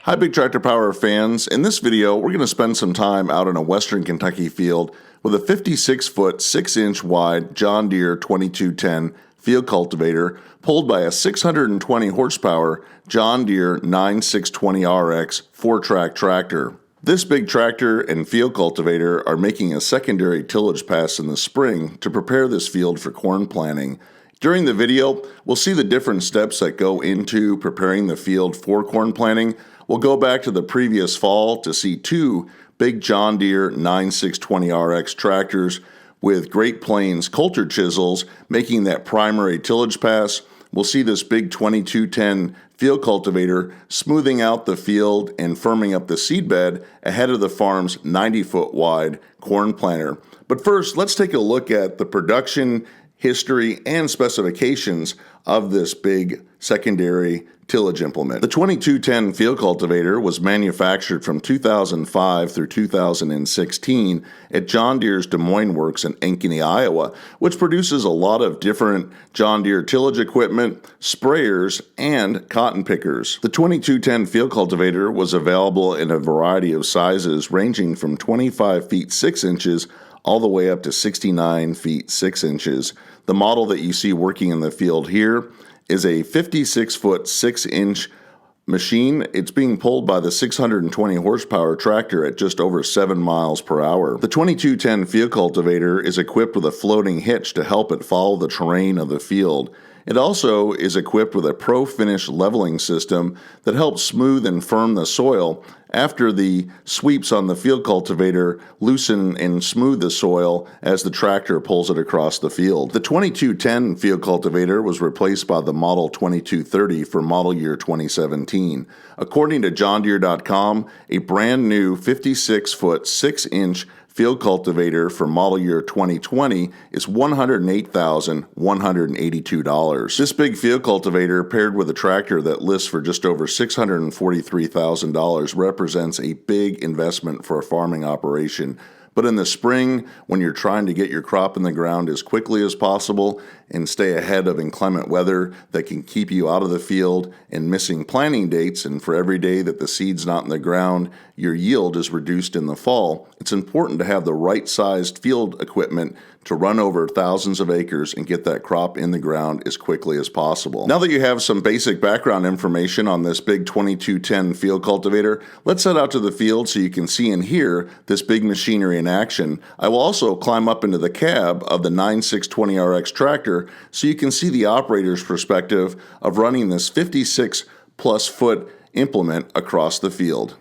Hi Big Tractor Power fans. In this video, we're going to spend some time out in a western Kentucky field with a 56-foot, 6-inch wide John Deere 9210 Field Cultivator pulled by a 620 horsepower John Deere 9620RX 4-track tractor. This big tractor and field cultivator are making a secondary tillage pass in the spring to prepare this field for corn planting. During the video, we'll see the different steps that go into preparing the field for corn planting. We'll go back to the previous fall to see two big John Deere 9620RX tractors with Great Plains coulter chisels making that primary tillage pass. We'll see this big 2210 field cultivator smoothing out the field and firming up the seedbed ahead of the farm's 90-foot wide corn planter. But first, let's take a look at the production history and specifications of this big secondary tillage implement. The 2210 field cultivator was manufactured from 2005 through 2016 at John Deere's Des Moines Works in Ankeny, Iowa, which produces a lot of different John Deere tillage equipment, sprayers, and cotton pickers. The 2210 field cultivator was available in a variety of sizes ranging from 25 feet 6 inches all the way up to 69 feet 6 inches. The model that you see working in the field here is a 56-foot 6-inch machine. It's being pulled by the 620 horsepower tractor at just over 7 miles per hour. The 2210 field cultivator is equipped with a floating hitch to help it follow the terrain of the field. It also is equipped with a pro-finish leveling system that helps smooth and firm the soil after the sweeps on the field cultivator loosen and smooth the soil as the tractor pulls it across the field. The 2210 field cultivator was replaced by the Model 2230 for model year 2017. According to JohnDeere.com, a brand new 56-foot 6-inch field cultivator for model year 2020 is $108,182. This big field cultivator paired with a tractor that lists for just over $643,000 represents a big investment for a farming operation. But in the spring, when you're trying to get your crop in the ground as quickly as possible and stay ahead of inclement weather that can keep you out of the field and missing planting dates, and for every day that the seed's not in the ground, your yield is reduced in the fall, it's important to have the right-sized field equipment to run over thousands of acres and get that crop in the ground as quickly as possible. Now that you have some basic background information on this big 2210 field cultivator, let's head out to the field so you can see and hear this big machinery in action. I will also climb up into the cab of the 9620RX tractor so you can see the operator's perspective of running this 56+ foot implement across the field.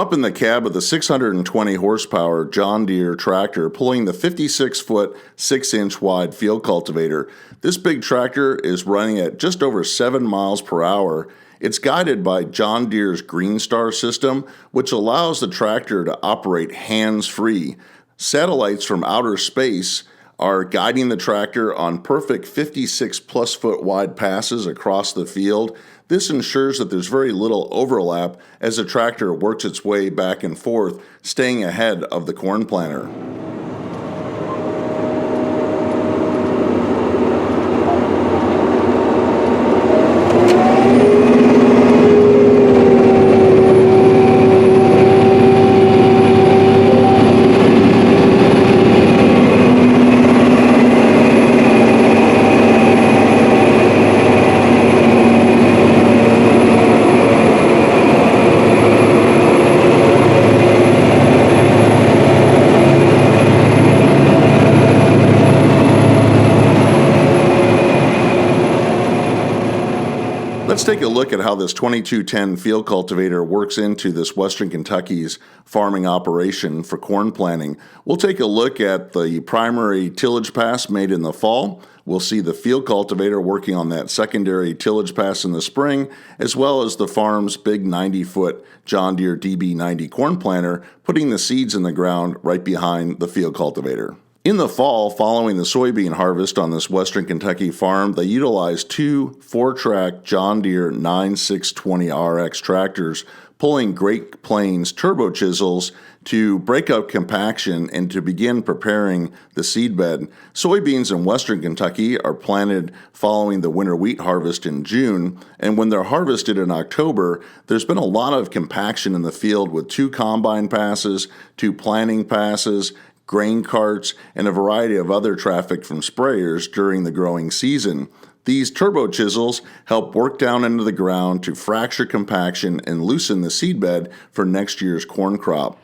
up in the cab of the 620 horsepower John Deere tractor pulling the 56-foot, 6-inch wide field cultivator. This big tractor is running at just over 7 miles per hour. It's guided by John Deere's Green Star system, which allows the tractor to operate hands-free. Satellites from outer space are guiding the tractor on perfect 56-plus foot wide passes across the field. This ensures that there's very little overlap as the tractor works its way back and forth, staying ahead of the corn planter. Let's take a look at how this 2210 field cultivator works into this Western Kentucky's farming operation for corn planting. We'll take a look at the primary tillage pass made in the fall. We'll see the field cultivator working on that secondary tillage pass in the spring, as well as the farm's big 90-foot John Deere DB90 corn planter, putting the seeds in the ground right behind the field cultivator. In the fall, following the soybean harvest on this Western Kentucky farm, they utilized two 4-track John Deere 9620RX tractors pulling Great Plains turbo chisels to break up compaction and to begin preparing the seedbed. Soybeans in Western Kentucky are planted following the winter wheat harvest in June, and when they're harvested in October, there's been a lot of compaction in the field with 2 combine passes, 2 planting passes, grain carts, and a variety of other traffic from sprayers during the growing season. These turbo chisels help work down into the ground to fracture compaction and loosen the seedbed for next year's corn crop.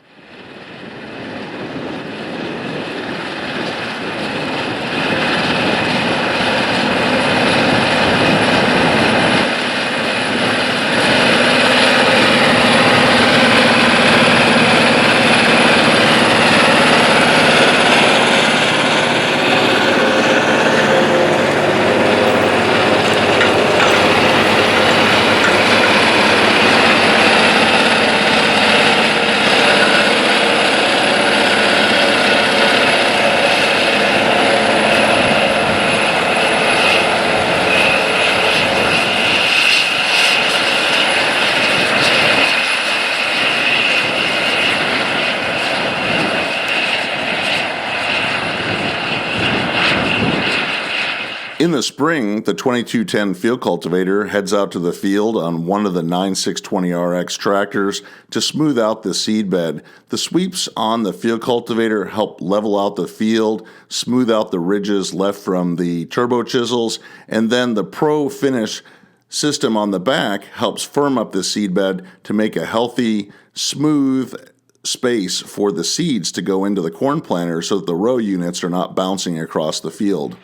In the spring, the 2210 field cultivator heads out to the field on one of the 9620RX tractors to smooth out the seedbed. The sweeps on the field cultivator help level out the field, smooth out the ridges left from the turbo chisels, and then the Pro Finish system on the back helps firm up the seedbed to make a healthy, smooth space for the seeds to go into the corn planter so that the row units are not bouncing across the field.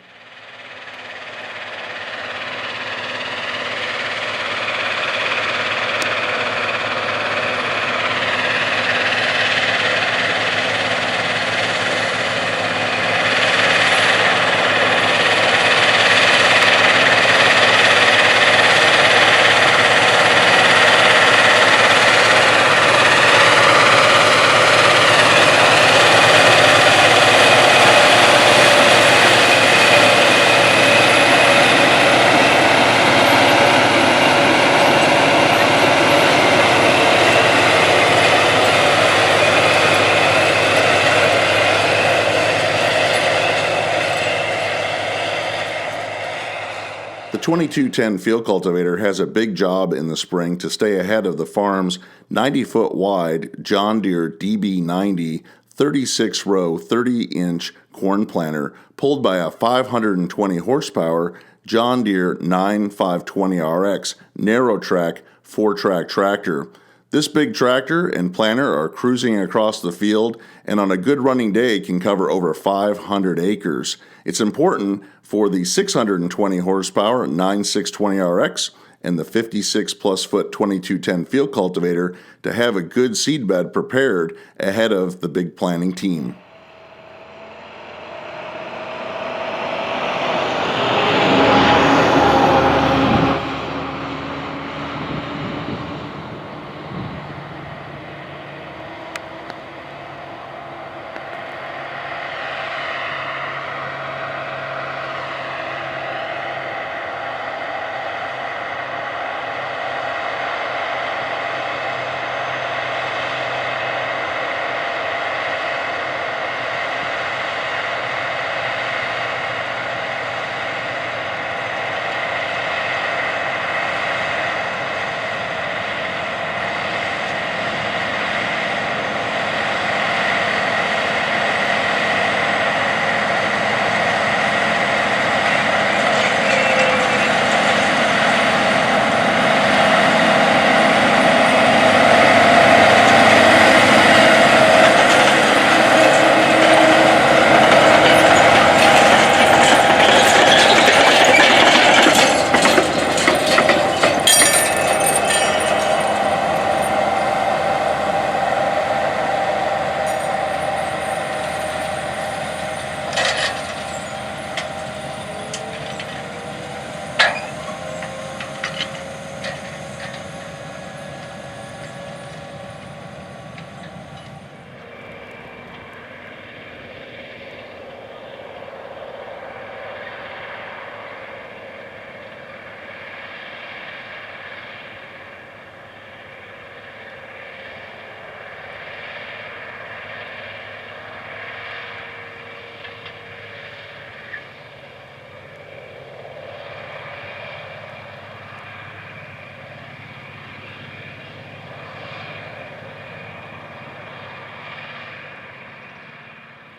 The 2210 field cultivator has a big job in the spring to stay ahead of the farm's 90-foot wide John Deere DB90 36-row 30-inch corn planter pulled by a 520 horsepower John Deere 9520RX narrow track 4-track tractor. This big tractor and planter are cruising across the field and on a good running day can cover over 500 acres. It's important for the 620 horsepower 9620RX and the 56 plus foot 2210 field cultivator to have a good seed bed prepared ahead of the big planting team.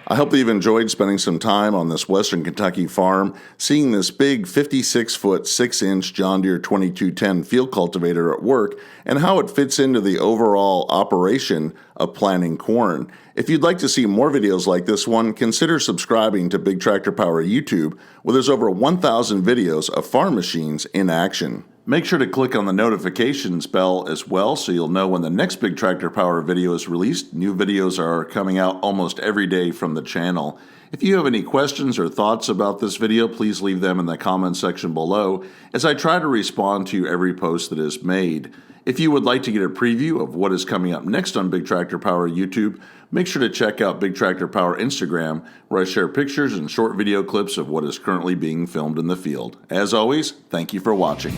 I hope that you've enjoyed spending some time on this Western Kentucky farm, seeing this big 56-foot 6-inch John Deere 2210 field cultivator at work and how it fits into the overall operation of planting corn. If you'd like to see more videos like this one, consider subscribing to Big Tractor Power YouTube, where there's over 1,000 videos of farm machines in action. Make sure to click on the notifications bell as well so you'll know when the next Big Tractor Power video is released. New videos are coming out almost every day from the channel. If you have any questions or thoughts about this video, please leave them in the comment section below as I try to respond to every post that is made. If you would like to get a preview of what is coming up next on Big Tractor Power YouTube, make sure to check out Big Tractor Power Instagram, where I share pictures and short video clips of what is currently being filmed in the field. As always, thank you for watching.